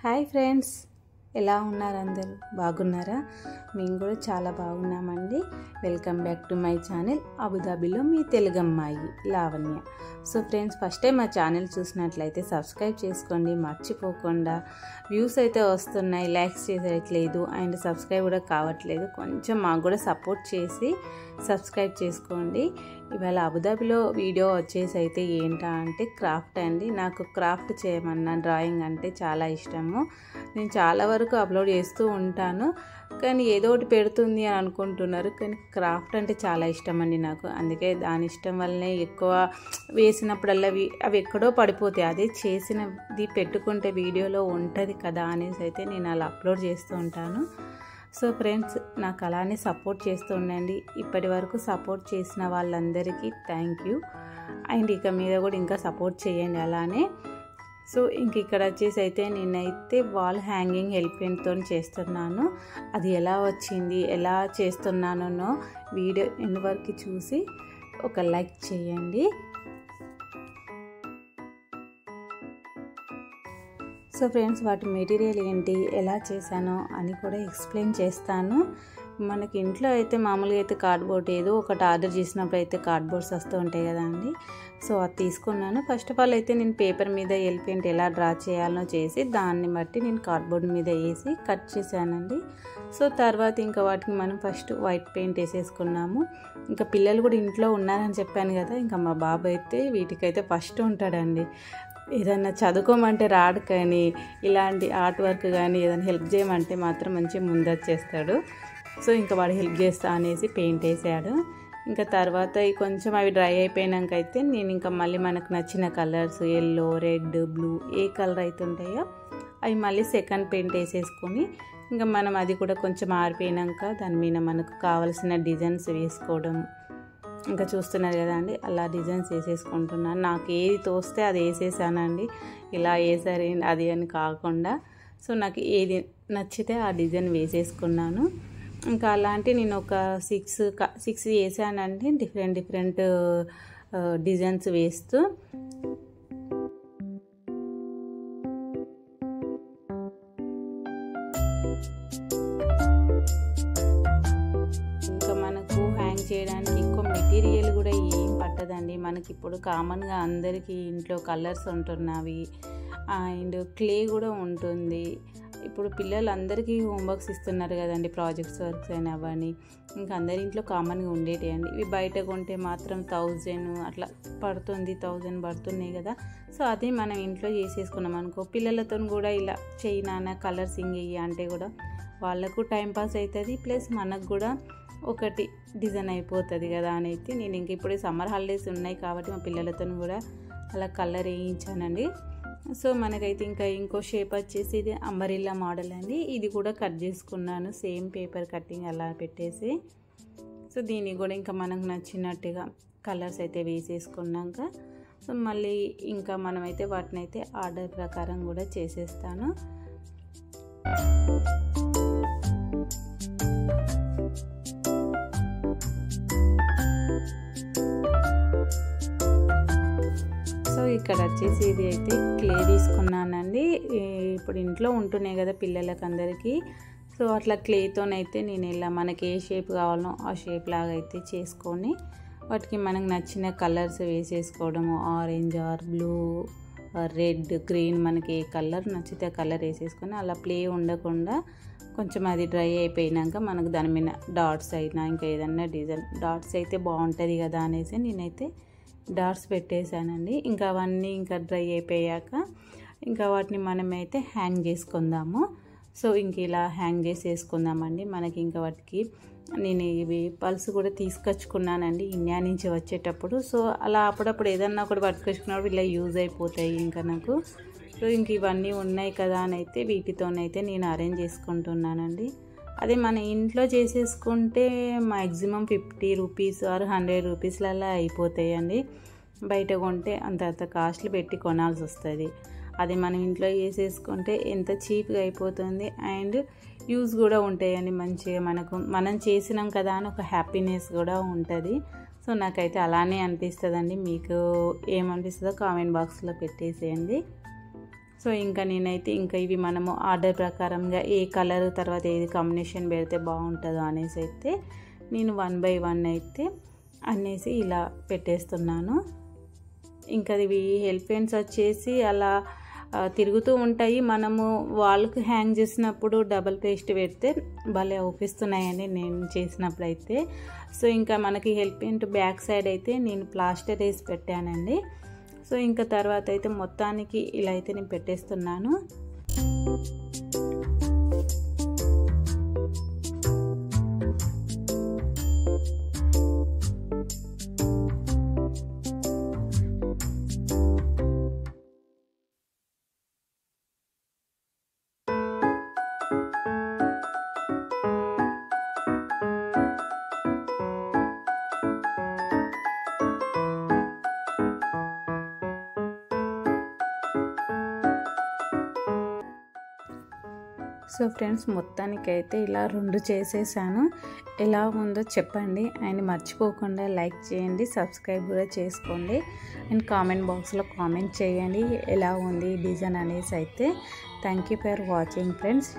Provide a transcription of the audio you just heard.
Hi friends, ఎలా ఉన్నారు? అందరూ బాగున్నారా? మేము కూడా చాలా బాగున్నామండి. Welcome back to my channel అబుదాబిలో మీ తెలుగు అమ్మాయి Lavanya. So friends, first time మా ఛానల్ చూసినట్లయితే సబ్స్క్రైబ్ చేసుకోండి మర్చిపోకుండా. వ్యూస్ అయితే వస్తున్నాయి, లైక్స్ చేసేయట్లేదు అండ్ సబ్స్క్రైబ్ కూడా కావట్లేదు. కొంచెం మాకు కూడా సపోర్ట్ చేసి సబ్స్క్రైబ్ చేసుకోండి. ఇవాళ అబుదాబిలో వీడియో వచ్చేసి అయితే ఏంటా అంటే క్రాఫ్ట్ అండి. నాకు క్రాఫ్ట్ చేయమన్నా డ్రాయింగ్ అంటే చాలా ఇష్టము. నేను చాలా వరకు అప్లోడ్ చేస్తూ ఉంటాను, కానీ ఏదో ఒకటి పెడుతుంది అని అనుకుంటున్నారు, కానీ క్రాఫ్ట్ అంటే చాలా ఇష్టం అండి నాకు. అందుకే దాని ఇష్టం వల్లనే ఎక్కువ వేసినప్పుడల్లా అవి ఎక్కడో పడిపోతాయి. అదే చేసినది పెట్టుకుంటే వీడియోలో ఉంటుంది కదా అనేసి అయితే నేను అలా అప్లోడ్ చేస్తూ ఉంటాను. సో ఫ్రెండ్స్, నాకు అలానే సపోర్ట్ చేస్తూ ఉండండి. ఇప్పటి వరకు సపోర్ట్ చేసిన వాళ్ళందరికీ థ్యాంక్ యూ. అండ్ ఇక మీద కూడా ఇంకా సపోర్ట్ చేయండి అలానే. సో ఇంక ఇక్కడ వచ్చేసి అయితే నేనైతే వాల్ హ్యాంగింగ్ హెల్ప్ పెన్తో చేస్తున్నాను. అది ఎలా వచ్చింది, ఎలా చేస్తున్నానో వీడియో ఎండ్ వరకు చూసి ఒక లైక్ చేయండి. సో ఫ్రెండ్స్, వాటి మెటీరియల్ ఏంటి, ఎలా చేశానో అని కూడా ఎక్స్ప్లెయిన్ చేస్తాను. మనకి ఇంట్లో అయితే మామూలుగా అయితే కార్డ్బోర్డ్ ఏదో ఒకటి ఆర్డర్ చేసినప్పుడు అయితే కార్డ్బోర్డ్స్ వస్తూ ఉంటాయి కదా అండి. సో అది తీసుకున్నాను. ఫస్ట్ ఆఫ్ ఆల్ అయితే నేను పేపర్ మీద ఎల్ పెయింట్ ఎలా డ్రా చేయాలో చేసి దాన్ని బట్టి నేను కార్డ్బోర్డ్ మీద వేసి కట్ చేశానండి. సో తర్వాత ఇంకా వాటికి మనం ఫస్ట్ వైట్ పెయింట్ వేసేసుకున్నాము. ఇంకా పిల్లలు కూడా ఇంట్లో ఉన్నారని చెప్పాను కదా, ఇంకా మా బాబు అయితే వీటికైతే ఫస్ట్ ఉంటాడండి. ఏదన్నా చదువుకోమంటే రాడు, కానీ ఇలాంటి ఆర్ట్ వర్క్ కానీ ఏదైనా హెల్ప్ చేయమంటే మాత్రం మంచిగా ముందొచ్చేస్తాడు. సో ఇంకా వాడు హెల్ప్ చేస్తా అనేసి పెయింట్ వేసాడు. ఇంకా తర్వాత కొంచెం అవి డ్రై అయిపోయాక అయితే నేను ఇంకా మళ్ళీ మనకు నచ్చిన కలర్స్ ఎల్లో, రెడ్, బ్లూ ఏ కలర్ అయితే ఉంటాయో అవి మళ్ళీ సెకండ్ పెయింట్ వేసేసుకొని ఇంకా మనం అది కూడా కొంచెం ఆరిపోయాక దాని మీద మనకు కావాల్సిన డిజైన్స్ వేసుకోవడం. ఇంకా చూస్తున్నారు కదా అండి, అలా డిజైన్స్ వేసేసుకుంటున్నాను. నాకు ఏది తోస్తే అది వేసేసానండి. ఇలా వేసారు అది అని కాకుండా, సో నాకు ఏది నచ్చితే ఆ డిజైన్ వేసేసుకున్నాను. ఇంకా అలాంటి నేను ఒక సిక్స్ వేసానండి, డిఫరెంట్ డిజైన్స్ వేస్తూ. ఇంకా మనకు హ్యాంగ్ చేయడానికి ఎక్కువ మెటీరియల్ కూడా ఏం పట్టదండి. మనకి ఇప్పుడు కామన్గా అందరికీ ఇంట్లో కలర్స్ ఉంటున్నవి అండ్ క్లే కూడా ఉంటుంది. ఇప్పుడు పిల్లలందరికీ హోంవర్క్స్ ఇస్తున్నారు కదండి, ప్రాజెక్ట్స్ వర్క్స్ అయినా అవన్నీ ఇంకా అందరి ఇంట్లో కామన్గా ఉండేటి అండి. ఇవి బయట కొంటే మాత్రం 1000 అట్లా పడుతుంది, 1000 పడుతున్నాయి కదా. సో అదే మనం ఇంట్లో చేసేసుకున్నాం అనుకో, పిల్లలతో కూడా ఇలా చేయి నాన్న కలర్సింగ్ వెయ్యి అంటే కూడా వాళ్ళకు టైంపాస్ అవుతుంది, ప్లస్ మనకు కూడా ఒకటి డిజైన్ అయిపోతుంది కదా అని అయితే నేను ఇంక ఇప్పుడు సమ్మర్ హాలిడేస్ ఉన్నాయి కాబట్టి మా పిల్లలతో కూడా అలా కలర్ వేయించానండి. సో మనకైతే ఇంకా ఇంకో షేప్ వచ్చేసి ఇది అంబరిల్లా మోడల్ అండి. ఇది కూడా కట్ చేసుకున్నాను, సేమ్ పేపర్ కటింగ్ అలా పెట్టేసి. సో దీనికి కూడా ఇంకా మనకు నచ్చినట్టుగా కలర్స్ అయితే వేసేసుకున్నాక సో మళ్ళీ ఇంకా మనమైతే వాటిని అయితే ఆర్డర్ ప్రకారం కూడా చేసేస్తాను. సో ఇక్కడ వచ్చేసి ఇది అయితే క్లే తీసుకున్నానండి. ఇప్పుడు ఇంట్లో ఉంటున్నాయి కదా పిల్లలకి అందరికీ, సో అట్లా క్లేతోనైతే నేను ఇలా మనకి ఏ షేప్ కావాలో ఆ షేప్ లాగా అయితే చేసుకొని వాటికి మనకు నచ్చిన కలర్స్ వేసేసుకోవడము. Orange or blue, red, green మనకి ఏ కలర్ నచ్చితే ఆ కలర్ వేసేసుకొని అలా ప్లే ఉండకుండా కొంచెం అది డ్రై అయిపోయినాక మనకు దాని మీద డాట్స్ అయినా ఇంకా ఏదన్నా డిజైన్ డాట్స్ అయితే బాగుంటుంది కదా అనేసి నేనైతే డాట్స్ పెట్టేశానండి. ఇంకా అవన్నీ ఇంకా డ్రై అయిపోయాక ఇంకా వాటిని మనమైతే హ్యాంగ్ చేసుకుందాము. సో ఇంక ఇలా హ్యాంగ్ చేసేసుకుందామండి. మనకి ఇంకా వాటికి నేను ఇవి పల్స్ కూడా తీసుకొచ్చుకున్నానండి ఇండియా నుంచి వచ్చేటప్పుడు. సో అలా అప్పుడప్పుడు ఏదన్నా ఒకటి పట్టుకొచ్చుకున్నప్పుడు ఇలా యూజ్ అయిపోతాయి ఇంకా నాకు. సో ఇంక ఇవన్నీ ఉన్నాయి కదా అని అయితే వీటితోనైతే నేను అరేంజ్ చేసుకుంటున్నానండి. అదే మన ఇంట్లో చేసేసుకుంటే మ్యాక్సిమం 50 రూపీస్ ఆర్ 100 రూపీస్లలో అయిపోతాయండి. బయట కొంటే అంత కాస్ట్లు పెట్టి కొనాల్సి వస్తుంది. అది మనం ఇంట్లో చేసేసుకుంటే ఎంత చీప్గా అయిపోతుంది అండ్ యూజ్ కూడా ఉంటాయండి మంచిగా. మనం చేసినాం కదా అని ఒక హ్యాపీనెస్ కూడా ఉంటుంది. సో నాకైతే అలానే అనిపిస్తుందండి. మీకు ఏమనిపిస్తుందో కామెంట్ బాక్స్లో పెట్టేసేయండి. సో ఇంకా నేనైతే ఇంకా ఇవి మనము ఆర్డర్ ప్రకారంగా ఏ కలర్ తర్వాత ఏది కాంబినేషన్ పెడితే బాగుంటుందో అనేసి అయితే నేను 1 బై 1 అయితే అనేసి ఇలా పెట్టేస్తున్నాను. ఇంకా ఇవి హెల్ప్ పెన్స్ వచ్చేసి అలా తిరుగుతూ ఉంటాయి. మనము వాల్కి హ్యాంగ్ చేసినప్పుడు డబల్ పేస్ట్ పెడితే భలే అవుపిస్తున్నాయని నేను చేసినప్పుడు అయితే. సో ఇంకా మనకి హెల్ప్ పెయింట్ బ్యాక్ సైడ్ అయితే నేను ప్లాస్టర్ వేసి పెట్టానండి. సో ఇంకా తర్వాత అయితే మొత్తానికి ఇలా అయితే నేను పెట్టేస్తున్నాను. సో ఫ్రెండ్స్ మొత్తానికైతే ఇలా 2 చేసేసాను. ఎలా ఉందో చెప్పండి అండ్ మర్చిపోకుండా లైక్ చేయండి, సబ్స్క్రైబ్ కూడా చేసుకోండి అండ్ కామెంట్ బాక్స్లో కామెంట్ చేయండి ఎలా ఉంది డిజైన్ అనేసి అయితే. Thank you for watching friends.